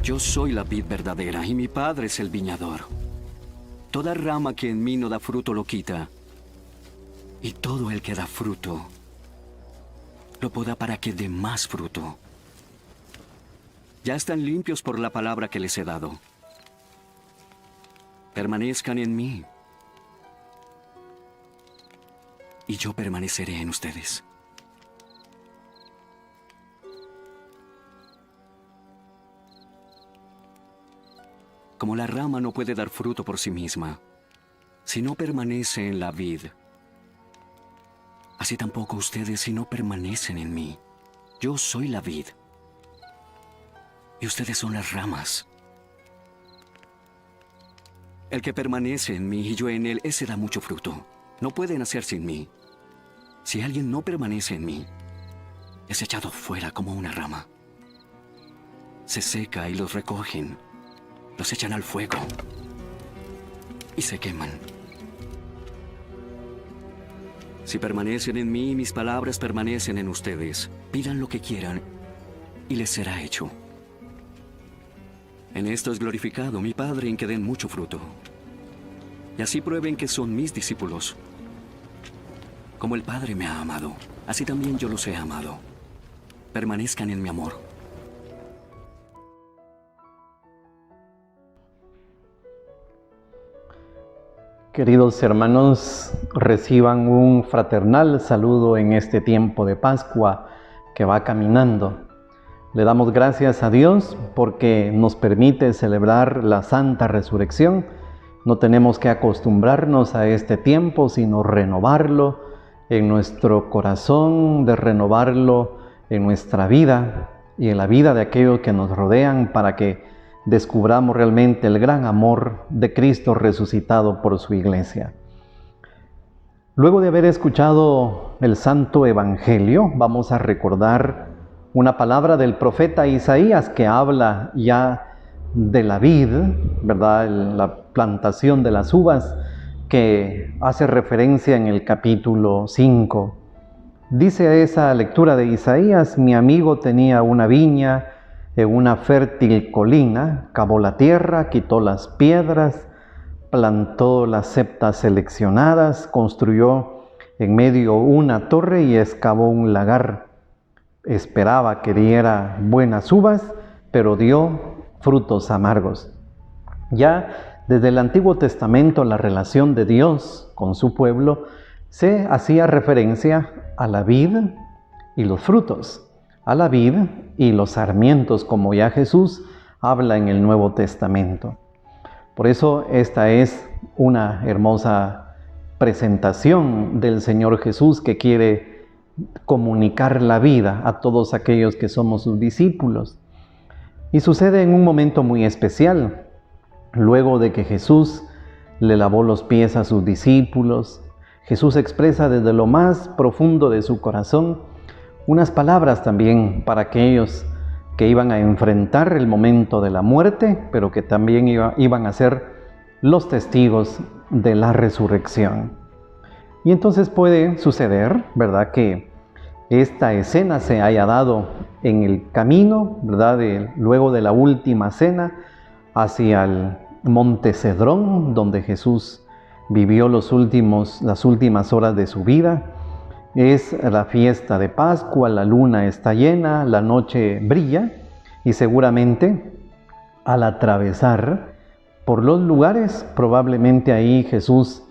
Yo soy la vid verdadera y mi Padre es el viñador. Toda rama que en mí no da fruto lo quita, y todo el que da fruto lo poda para que dé más fruto. Ya están limpios por la palabra que les he dado. Permanezcan en mí, y yo permaneceré en ustedes. Como la rama no puede dar fruto por sí misma, si no permanece en la vid, así tampoco ustedes si no permanecen en mí. Yo soy la vid, y ustedes son las ramas. El que permanece en mí y yo en él, ese da mucho fruto. No puede nacer sin mí. Si alguien no permanece en mí, es echado fuera como una rama. Se seca y los recogen, los echan al fuego y se queman. Si permanecen en mí y mis palabras permanecen en ustedes, pidan lo que quieran y les será hecho. En esto es glorificado mi Padre, en que den mucho fruto. Y así prueben que son mis discípulos. Como el Padre me ha amado, así también yo los he amado. Permanezcan en mi amor. Queridos hermanos, reciban un fraternal saludo en este tiempo de Pascua que va caminando. Le damos gracias a Dios porque nos permite celebrar la Santa Resurrección. No tenemos que acostumbrarnos a este tiempo, sino renovarlo en nuestro corazón, de renovarlo en nuestra vida y en la vida de aquellos que nos rodean, para que descubramos realmente el gran amor de Cristo resucitado por su Iglesia. Luego de haber escuchado el Santo Evangelio, vamos a recordar una palabra del profeta Isaías que habla ya de la vid, ¿verdad? La plantación de las uvas, que hace referencia en el capítulo 5. Dice esa lectura de Isaías: mi amigo tenía una viña en una fértil colina, cavó la tierra, quitó las piedras, plantó las cepas seleccionadas, construyó en medio una torre y excavó un lagar. Esperaba que diera buenas uvas, pero dio frutos amargos. Ya desde el Antiguo Testamento, la relación de Dios con su pueblo se hacía referencia a la vid y los frutos, a la vid y los sarmientos, como ya Jesús habla en el Nuevo Testamento. Por eso esta es una hermosa presentación del Señor Jesús, que quiere comunicar la vida a todos aquellos que somos sus discípulos. Y sucede en un momento muy especial, luego de que Jesús le lavó los pies a sus discípulos. Jesús expresa desde lo más profundo de su corazón unas palabras también para aquellos que iban a enfrentar el momento de la muerte, pero que también iban a ser los testigos de la resurrección. Y entonces puede suceder, ¿verdad?, que esta escena se haya dado en el camino, ¿verdad?, luego de la última cena, hacia el Monte Cedrón, donde Jesús vivió las últimas horas de su vida. Es la fiesta de Pascua, la luna está llena, la noche brilla, y seguramente al atravesar por los lugares, probablemente ahí Jesús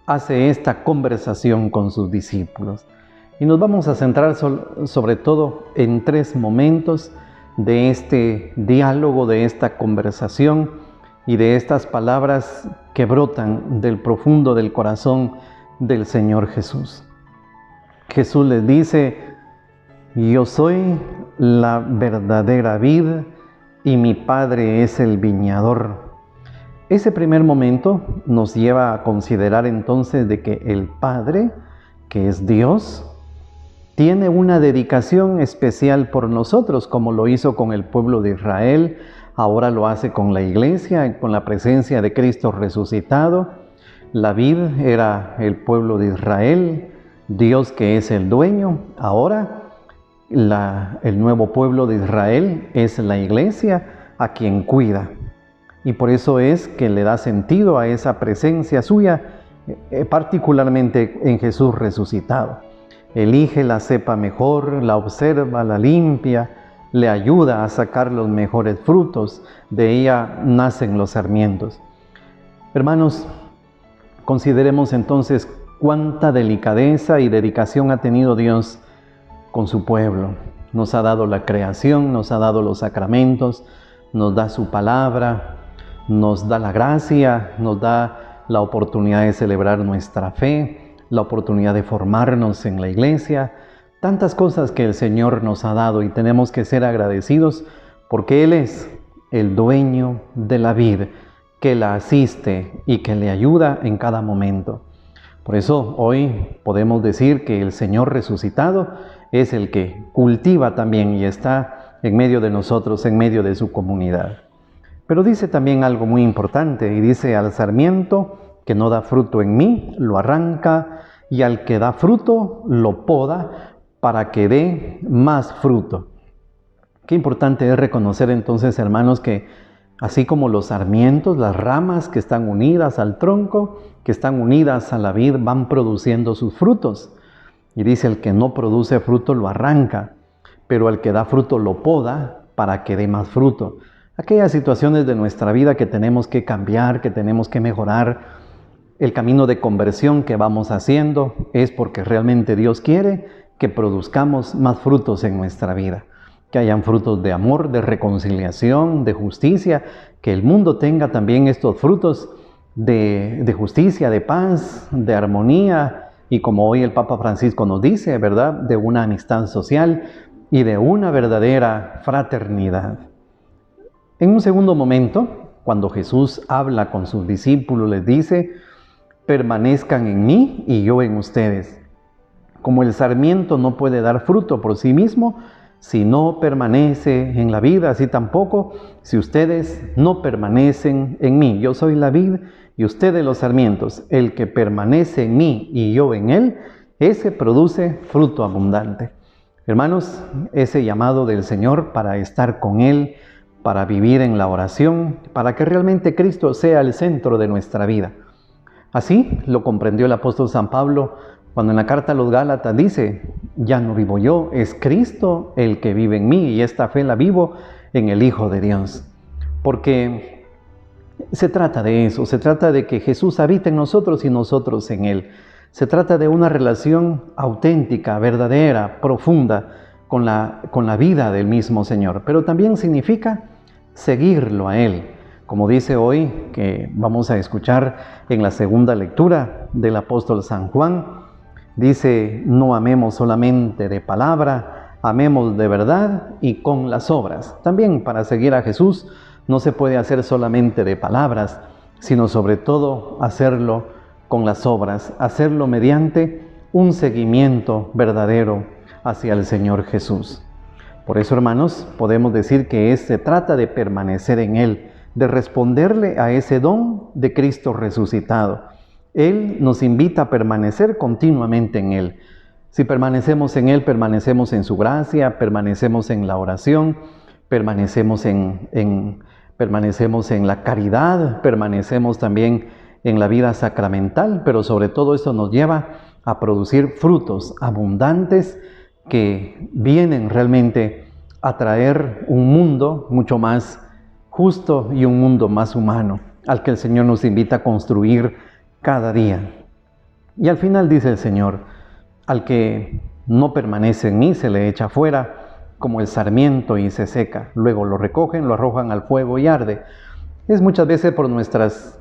hace esta conversación con sus discípulos. Y nos vamos a centrar sobre todo en tres momentos de este diálogo, de esta conversación y de estas palabras que brotan del profundo del corazón del Señor Jesús. Jesús les dice: yo soy la verdadera vid y mi Padre es el viñador. Ese primer momento nos lleva a considerar entonces de que el Padre, que es Dios, tiene una dedicación especial por nosotros, como lo hizo con el pueblo de Israel, ahora lo hace con la Iglesia, con la presencia de Cristo resucitado. La vid era el pueblo de Israel, Dios que es el dueño. Ahora el nuevo pueblo de Israel es la Iglesia, a quien cuida. Y por eso es que le da sentido a esa presencia suya, particularmente en Jesús resucitado. Elige la cepa mejor, la observa, la limpia, le ayuda a sacar los mejores frutos, de ella nacen los sarmientos. Hermanos, consideremos entonces cuánta delicadeza y dedicación ha tenido Dios con su pueblo. Nos ha dado la creación, nos ha dado los sacramentos, nos da su palabra, nos da la gracia, nos da la oportunidad de celebrar nuestra fe, la oportunidad de formarnos en la iglesia, tantas cosas que el Señor nos ha dado y tenemos que ser agradecidos porque Él es el dueño de la vid, que la asiste y que le ayuda en cada momento. Por eso hoy podemos decir que el Señor resucitado es el que cultiva también y está en medio de nosotros, en medio de su comunidad. Pero dice también algo muy importante y dice: al sarmiento que no da fruto en mí, lo arranca, y al que da fruto, lo poda para que dé más fruto. Qué importante es reconocer entonces, hermanos, que así como los sarmientos, las ramas que están unidas al tronco, que están unidas a la vid, van produciendo sus frutos. Y dice: el que no produce fruto lo arranca, pero al que da fruto lo poda para que dé más fruto. Aquellas situaciones de nuestra vida que tenemos que cambiar, que tenemos que mejorar, el camino de conversión que vamos haciendo es porque realmente Dios quiere que produzcamos más frutos en nuestra vida. Que hayan frutos de amor, de reconciliación, de justicia, que el mundo tenga también estos frutos de justicia, de paz, de armonía, y como hoy el Papa Francisco nos dice, ¿verdad?, de una amistad social y de una verdadera fraternidad. En un segundo momento, cuando Jesús habla con sus discípulos, les dice: permanezcan en mí y yo en ustedes. Como el sarmiento no puede dar fruto por sí mismo, si no permanece en la vid, así tampoco si ustedes no permanecen en mí. Yo soy la vid y ustedes los sarmientos. El que permanece en mí y yo en él, ese produce fruto abundante. Hermanos, ese llamado del Señor para estar con Él, para vivir en la oración, para que realmente Cristo sea el centro de nuestra vida. Así lo comprendió el apóstol San Pablo cuando en la carta a los Gálatas dice: ya no vivo yo, es Cristo el que vive en mí, y esta fe la vivo en el Hijo de Dios. Porque se trata de eso, se trata de que Jesús habite en nosotros y nosotros en Él. Se trata de una relación auténtica, verdadera, profunda con la vida del mismo Señor. Pero también significa seguirlo a Él. Como dice hoy, que vamos a escuchar en la segunda lectura del apóstol San Juan, dice: no amemos solamente de palabra, amemos de verdad y con las obras. También para seguir a Jesús no se puede hacer solamente de palabras, sino sobre todo hacerlo con las obras, hacerlo mediante un seguimiento verdadero hacia el Señor Jesús. Por eso, hermanos, podemos decir que se trata de permanecer en Él, de responderle a ese don de Cristo resucitado. Él nos invita a permanecer continuamente en Él. Si permanecemos en Él, permanecemos en su gracia, permanecemos en la oración, permanecemos en la caridad, permanecemos también en la vida sacramental, pero sobre todo esto nos lleva a producir frutos abundantes que vienen realmente a traer un mundo mucho más justo y un mundo más humano, al que el Señor nos invita a construir cada día. Y al final dice el Señor: al que no permanece en mí se le echa fuera como el sarmiento y se seca. Luego lo recogen, lo arrojan al fuego y arde. Es muchas veces por nuestras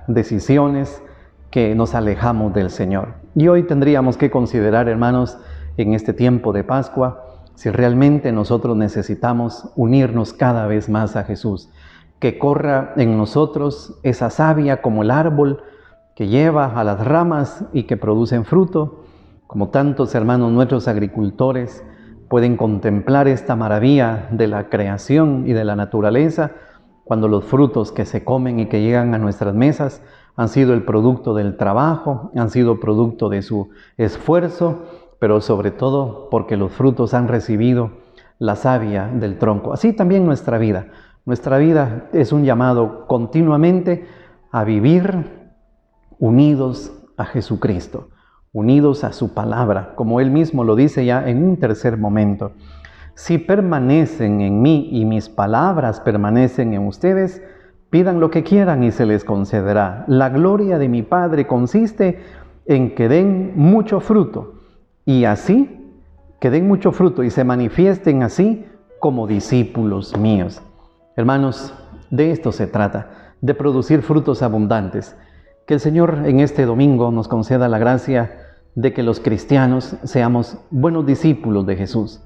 decisiones que nos alejamos del Señor. Y hoy tendríamos que considerar, hermanos, en este tiempo de Pascua, si realmente nosotros necesitamos unirnos cada vez más a Jesús, que corra en nosotros esa savia como el árbol que lleva a las ramas y que producen fruto, como tantos hermanos nuestros agricultores pueden contemplar esta maravilla de la creación y de la naturaleza, cuando los frutos que se comen y que llegan a nuestras mesas han sido el producto del trabajo, han sido producto de su esfuerzo, pero sobre todo porque los frutos han recibido la savia del tronco. Así también nuestra vida. Nuestra vida es un llamado continuamente a vivir unidos a Jesucristo, unidos a su palabra, como Él mismo lo dice ya en un tercer momento. Si permanecen en mí y mis palabras permanecen en ustedes, pidan lo que quieran y se les concederá. La gloria de mi Padre consiste en que den mucho fruto, y así, que den mucho fruto y se manifiesten así como discípulos míos. Hermanos, de esto se trata, de producir frutos abundantes. Que el Señor en este domingo nos conceda la gracia de que los cristianos seamos buenos discípulos de Jesús,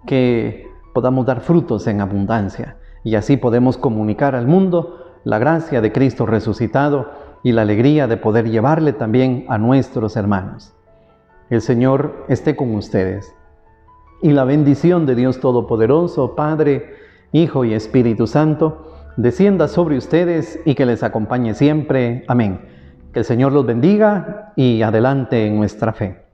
que podamos dar frutos en abundancia y así podemos comunicar al mundo la gracia de Cristo resucitado y la alegría de poder llevarle también a nuestros hermanos. El Señor esté con ustedes y la bendición de Dios Todopoderoso, Padre, Hijo y Espíritu Santo, descienda sobre ustedes y que les acompañe siempre. Amén. Que el Señor los bendiga y adelante en nuestra fe.